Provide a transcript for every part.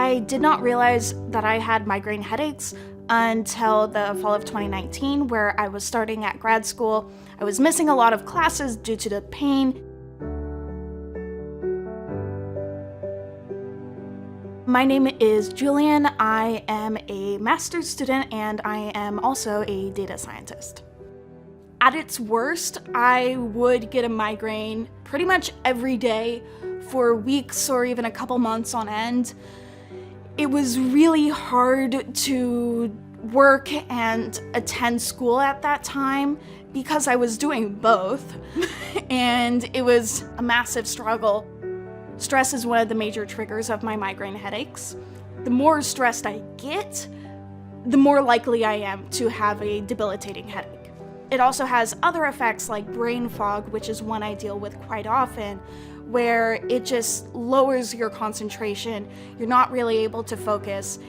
I did not realize that I had migraine headaches until the fall of 2019, where I was starting at grad school. I was missing a lot of classes due to the pain. My name is Julian. I am a master's student and I am also a data scientist. At its worst, I would get a migraine pretty much every day for weeks or even a couple months on end. It was really hard to work and attend school at that time because I was doing both, and it was a massive struggle. Stress is one of the major triggers of my migraine headaches. The more stressed I get, the more likely I am to have a debilitating headache. It also has other effects like brain fog, which is one I deal with quite often, where it just lowers your concentration. You're not really able to focus.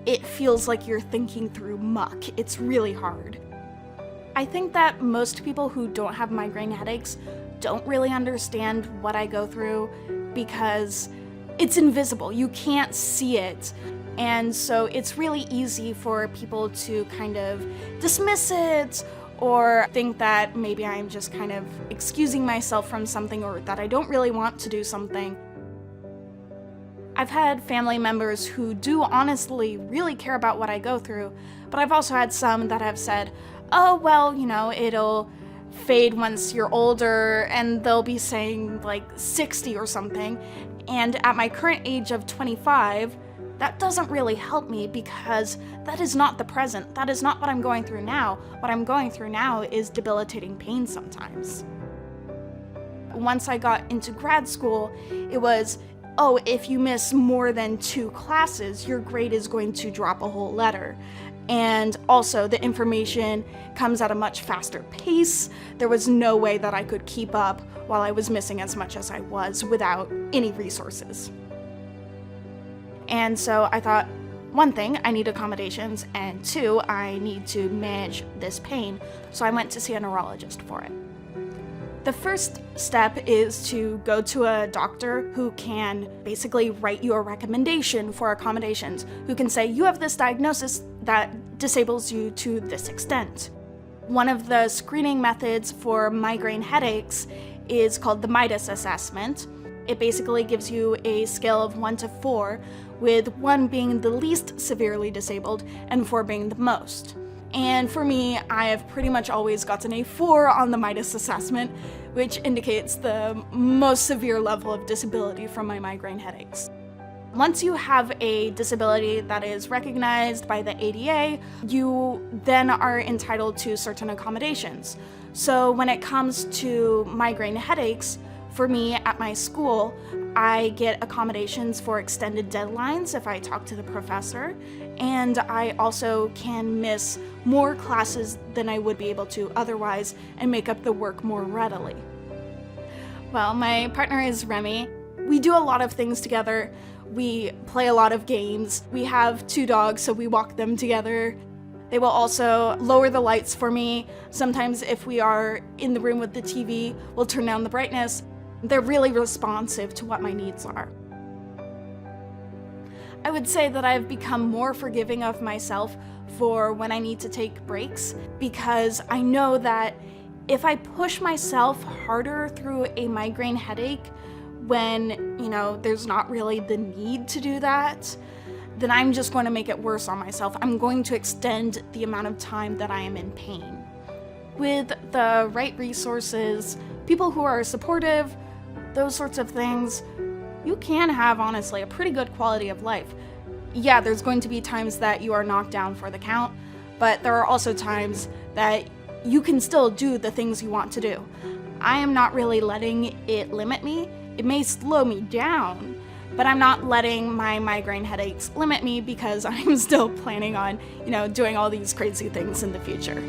It feels like you're thinking through muck. It's really hard. I think that most people who don't have migraine headaches don't really understand what I go through because it's invisible. You can't see it. And so it's really easy for people to kind of dismiss it or think that maybe I'm just kind of excusing myself from something or that I don't really want to do something. I've had family members who do honestly really care about what I go through, but I've also had some that have said, oh, well, it'll fade once you're older, and they'll be saying like 60 or something. And at my current age of 25, that doesn't really help me because that is not the present. That is not what I'm going through now. What I'm going through now is debilitating pain sometimes. Once I got into grad school, it was, oh, if you miss more than 2 classes, your grade is going to drop a whole letter. And also, the information comes at a much faster pace. There was no way that I could keep up while I was missing as much as I was without any resources. And so I thought, one thing, I need accommodations, and 2, I need to manage this pain. So I went to see a neurologist for it. The first step is to go to a doctor who can basically write you a recommendation for accommodations, who can say, you have this diagnosis that disables you to this extent. One of the screening methods for migraine headaches is called the MIDAS assessment. It basically gives you a scale of 1 to 4, with 1 being the least severely disabled and 4 being the most. And for me, I have pretty much always gotten a 4 on the MIDAS assessment, which indicates the most severe level of disability from my migraine headaches. Once you have a disability that is recognized by the ADA, you then are entitled to certain accommodations. So when it comes to migraine headaches, for me at my school, I get accommodations for extended deadlines if I talk to the professor, and I also can miss more classes than I would be able to otherwise and make up the work more readily. Well, my partner is Remy. We do a lot of things together. We play a lot of games. We have 2 dogs, so we walk them together. They will also lower the lights for me. Sometimes if we are in the room with the TV, we'll turn down the brightness. They're really responsive to what my needs are. I would say that I've become more forgiving of myself for when I need to take breaks, because I know that if I push myself harder through a migraine headache when, there's not really the need to do that, then I'm just going to make it worse on myself. I'm going to extend the amount of time that I am in pain. With the right resources, people who are supportive, those sorts of things, you can have, honestly, a pretty good quality of life. Yeah, there's going to be times that you are knocked down for the count, but there are also times that you can still do the things you want to do. I am not really letting it limit me. It may slow me down, but I'm not letting my migraine headaches limit me because I'm still planning on, doing all these crazy things in the future.